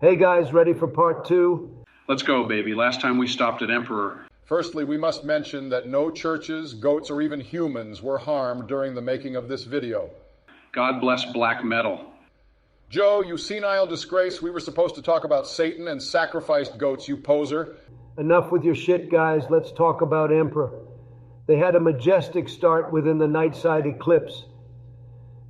Hey guys, ready for part 2? Let's go, baby. Last time we stopped at Emperor. Firstly, we must mention that no churches, goats, or even humans were harmed during the making of this video. God bless black metal. Joe, you senile disgrace, we were supposed to talk about Satan and sacrificed goats, you poser. Enough with your shit, guys. Let's talk about Emperor. They had a majestic start within the Nightside Eclipse.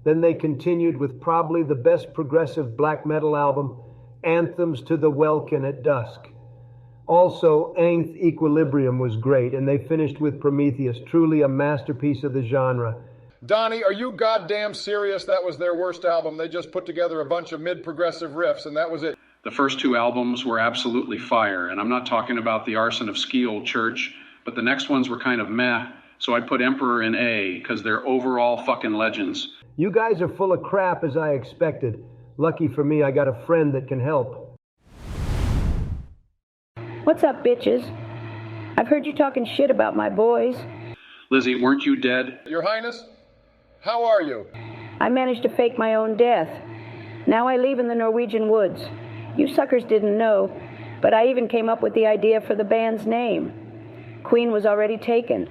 Then they continued with probably the best progressive black metal album, Anthems to the Welkin at Dusk. Also, Nth Equilibrium was great, and they finished with Prometheus, truly a masterpiece of the genre. Donnie, are you goddamn serious? That was their worst album. They just put together a bunch of mid-progressive riffs, and that was it. The first 2 albums were absolutely fire, and I'm not talking about the Arson of Skeel Church, but the next ones were kind of meh, so I'd put Emperor in A, because they're overall fucking legends. You guys are full of crap, as I expected. Lucky for me, I got a friend that can help. What's up, bitches? I've heard you talking shit about my boys. Lizzie, weren't you dead? Your Highness, how are you? I managed to fake my own death. Now I live in the Norwegian woods. You suckers didn't know, but I even came up with the idea for the band's name. Queen was already taken.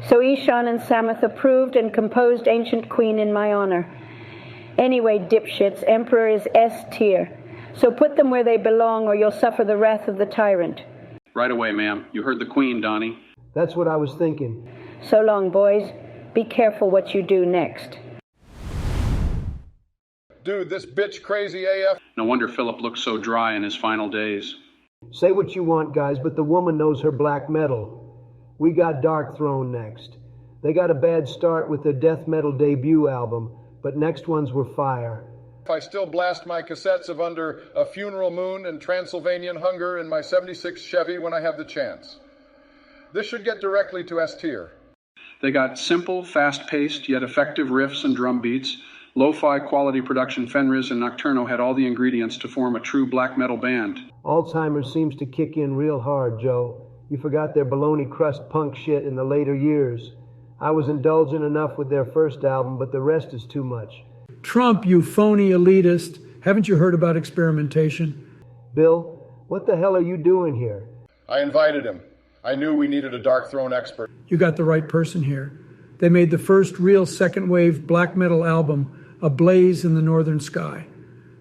So Ishan and Samuth approved and composed Ancient Queen in my honor. Anyway, dipshits, Emperor is S tier. So put them where they belong or you'll suffer the wrath of the tyrant. Right away, ma'am. You heard the Queen, Donnie. That's what I was thinking. So long, boys. Be careful what you do next. Dude, this bitch crazy AF. No wonder Philip looked so dry in his final days. Say what you want, guys, but the woman knows her black metal. We got Darkthrone next. They got a bad start with their death metal debut album, but next ones were fire. I still blast my cassettes of Under a Funeral Moon and Transylvanian Hunger in my 76 Chevy when I have the chance. This should get directly to S tier. They got simple, fast-paced, yet effective riffs and drum beats. Lo-fi quality production. Fenriz and Nocturno had all the ingredients to form a true black metal band. Alzheimer's seems to kick in real hard, Joe. You forgot their baloney crust punk shit in the later years. I was indulgent enough with their first album, but the rest is too much. Trump, you phony elitist. Haven't you heard about experimentation? Bill, what the hell are you doing here? I invited him. I knew we needed a Darkthrone expert. You got the right person here. They made the first real second-wave black metal album, Ablaze in the Northern Sky.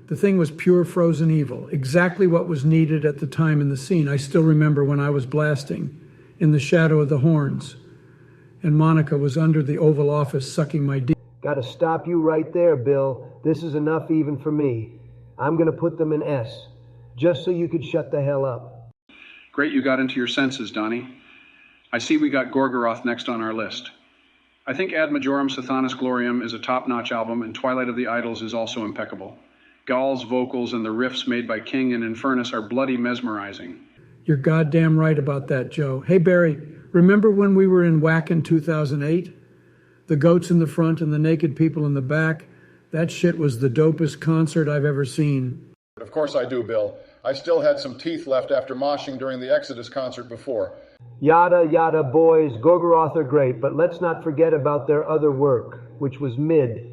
The thing was pure frozen evil, exactly what was needed at the time in the scene. I still remember when I was blasting in the shadow of the horns, and Monica was under the Oval Office sucking my dick. Gotta stop you right there, Bill. This is enough even for me. I'm gonna put them in S, just so you could shut the hell up. Great you got into your senses, Donnie. I see we got Gorgoroth next on our list. I think Ad Majorem Sathanis Gloriam is a top-notch album, and Twilight of the Idols is also impeccable. Gall's vocals and the riffs made by King and Infernus are bloody mesmerizing. You're goddamn right about that, Joe. Hey, Barry, remember when we were in Whack in 2008? The goats in the front and the naked people in the back? That shit was the dopest concert I've ever seen. Of course I do, Bill. I still had some teeth left after moshing during the Exodus concert before. Yada, yada, boys. Gorgoroth are great, but let's not forget about their other work, which was mid.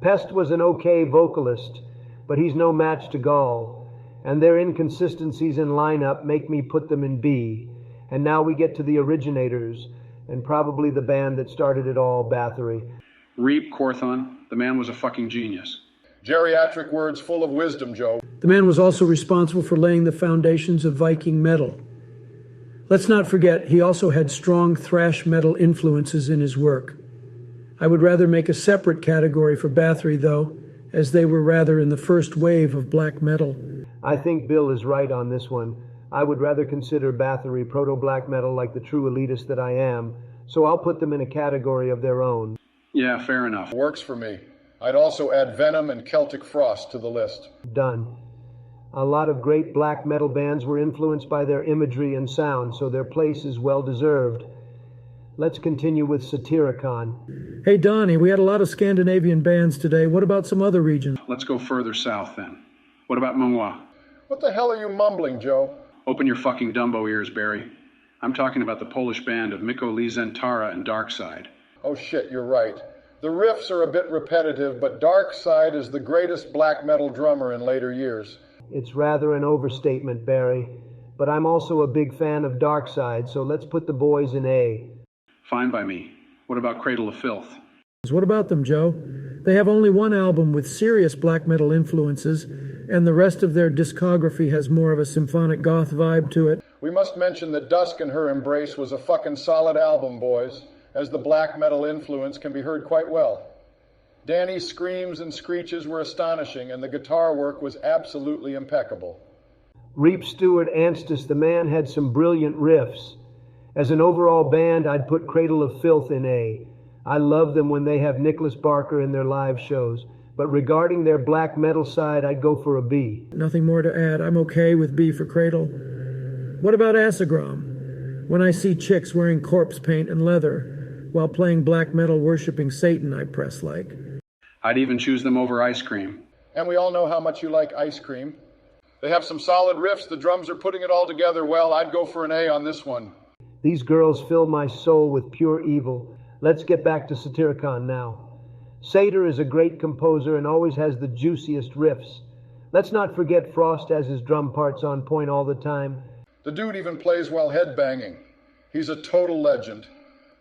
Pest was an okay vocalist, but he's no match to Gall, and their inconsistencies in lineup make me put them in B. And now we get to the originators, and probably the band that started it all, Bathory. Reap Corthon, the man was a fucking genius. Geriatric words full of wisdom, Joe. The man was also responsible for laying the foundations of Viking metal. Let's not forget, he also had strong thrash metal influences in his work. I would rather make a separate category for Bathory, though, as they were rather in the first wave of black metal. I think Bill is right on this one. I would rather consider Bathory proto-black metal like the true elitist that I am, so I'll put them in a category of their own. Yeah, fair enough. Works for me. I'd also add Venom and Celtic Frost to the list. Done. A lot of great black metal bands were influenced by their imagery and sound, so their place is well deserved. Let's continue with Satyricon. Hey, Donnie, we had a lot of Scandinavian bands today. What about some other regions? Let's go further south, then. What about Mgla? What the hell are you mumbling, Joe? Open your fucking Dumbo ears, Barry. I'm talking about the Polish band of Miko Lizentara and Darkside. Oh shit, you're right. The riffs are a bit repetitive, but Darkside is the greatest black metal drummer in later years. It's rather an overstatement, Barry. But I'm also a big fan of Darkside, so let's put the boys in A. Fine by me. What about Cradle of Filth? What about them, Joe? They have only one album with serious black metal influences, and the rest of their discography has more of a symphonic goth vibe to it. We must mention that Dusk and Her Embrace was a fucking solid album, boys, as the black metal influence can be heard quite well. Danny's screams and screeches were astonishing, and the guitar work was absolutely impeccable. Reap Stewart Anstis, the man, had some brilliant riffs. As an overall band, I'd put Cradle of Filth in A. I love them when they have Nicholas Barker in their live shows. But regarding their black metal side, I'd go for a B. Nothing more to add. I'm okay with B for Cradle. What about Asagraum? When I see chicks wearing corpse paint and leather while playing black metal worshipping Satan, I press like. I'd even choose them over Ice Cream. And we all know how much you like Ice Cream. They have some solid riffs. The drums are putting it all together well. I'd go for an A on this one. These girls fill my soul with pure evil. Let's get back to Satyricon now. Satyr is a great composer and always has the juiciest riffs. Let's not forget Frost has his drum parts on point all the time. The dude even plays while headbanging. He's a total legend.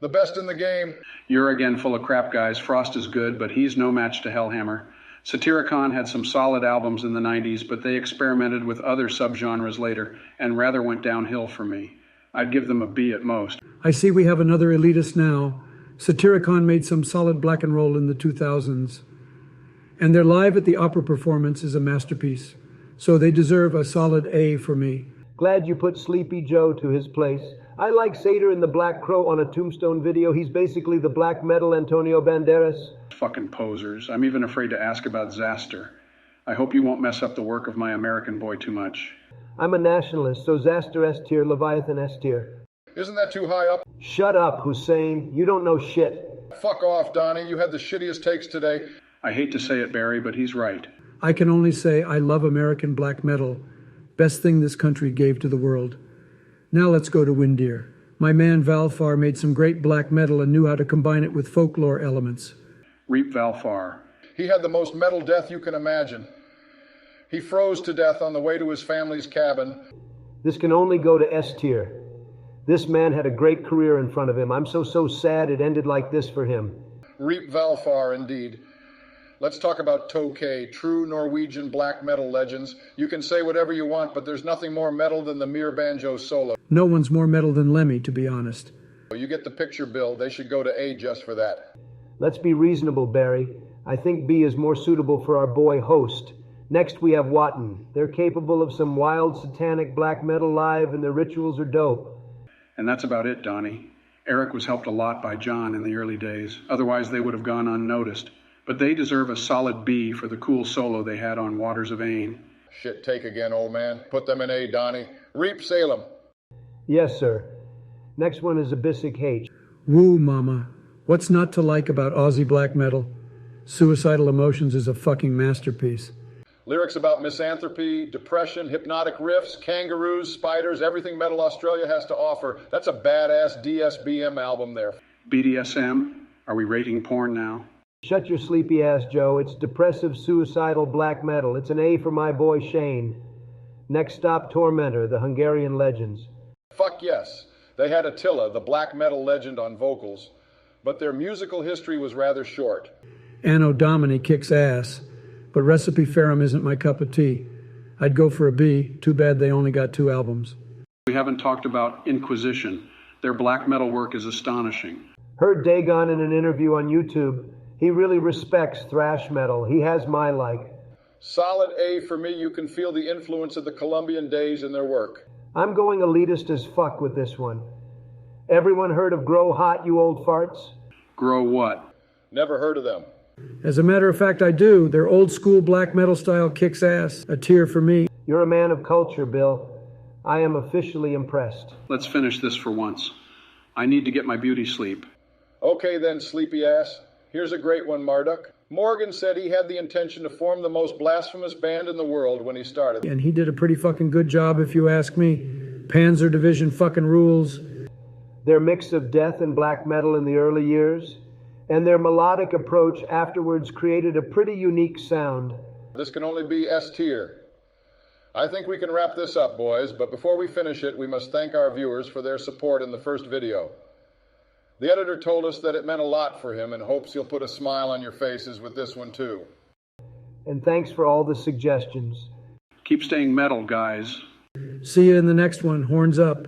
The best in the game. You're again full of crap, guys. Frost is good, but he's no match to Hellhammer. Satyricon had some solid albums in the 90s, but they experimented with other subgenres later and rather went downhill for me. I'd give them a B at most. I see we have another elitist now. Satyricon made some solid black and roll in the 2000s. And their Live at the Opera performance is a masterpiece. So they deserve a solid A for me. Glad you put Sleepy Joe to his place. I like Satyr in the Black Crow on a Tombstone video. He's basically the black metal Antonio Banderas. Fucking posers. I'm even afraid to ask about Xasthur. I hope you won't mess up the work of my American boy too much. I'm a nationalist, so Xasthur S tier, Leviathan S tier. Isn't that too high up? Shut up, Hussein. You don't know shit. Fuck off, Donnie. You had the shittiest takes today. I hate to say it, Barry, but he's right. I can only say I love American black metal. Best thing this country gave to the world. Now let's go to Windir. My man Valfar made some great black metal and knew how to combine it with folklore elements. Reap Valfar. He had the most metal death you can imagine. He froze to death on the way to his family's cabin. This can only go to S tier. This man had a great career in front of him. I'm so sad it ended like this for him. Reap Valfar, indeed. Let's talk about Taake, true Norwegian black metal legends. You can say whatever you want, but there's nothing more metal than the mere banjo solo. No one's more metal than Lemmy, to be honest. You get the picture, Bill. They should go to A just for that. Let's be reasonable, Barry. I think B is more suitable for our boy Host. Next we have Watain. They're capable of some wild satanic black metal live, and their rituals are dope. And that's about it, Donnie. Eric was helped a lot by John in the early days. Otherwise they would have gone unnoticed. But they deserve a solid B for the cool solo they had on Waters of Ain. Shit take again, old man. Put them in A, Donnie. Reap Salem. Yes, sir. Next one is Abyssic Hate. Woo, mama. What's not to like about Aussie black metal? Suicidal Emotions is a fucking masterpiece. Lyrics about misanthropy, depression, hypnotic riffs, kangaroos, spiders, everything Metal Australia has to offer. That's a badass DSBM album there. BDSM? Are we rating porn now? Shut your sleepy ass, Joe. It's depressive, suicidal black metal. It's an A for my boy Shane. Next stop, Tormentor, the Hungarian Legends. Fuck yes. They had Attila, the black metal legend, on vocals, but their musical history was rather short. Anno Domini kicks ass, but Recipe Ferrum isn't my cup of tea. I'd go for a B. Too bad they only got 2 albums. We haven't talked about Inquisition. Their black metal work is astonishing. Heard Dagon in an interview on YouTube. He really respects thrash metal. He has my like. Solid A for me. You can feel the influence of the Colombian days in their work. I'm going elitist as fuck with this one. Everyone heard of Grow Hot, you old farts? Grow what? Never heard of them. As a matter of fact, I do. Their old school black metal style kicks ass. A tier for me. You're a man of culture, Bill. I am officially impressed. Let's finish this for once. I need to get my beauty sleep. Okay then, sleepy ass. Here's a great one, Marduk. Morgan said he had the intention to form the most blasphemous band in the world when he started. And he did a pretty fucking good job, if you ask me. Panzer Division fucking rules. Their mix of death and black metal in the early years, and their melodic approach afterwards created a pretty unique sound. This can only be S tier. I think we can wrap this up, boys, but before we finish it, we must thank our viewers for their support in the first video. The editor told us that it meant a lot for him and hopes you'll put a smile on your faces with this one, too. And thanks for all the suggestions. Keep staying metal, guys. See you in the next one. Horns up.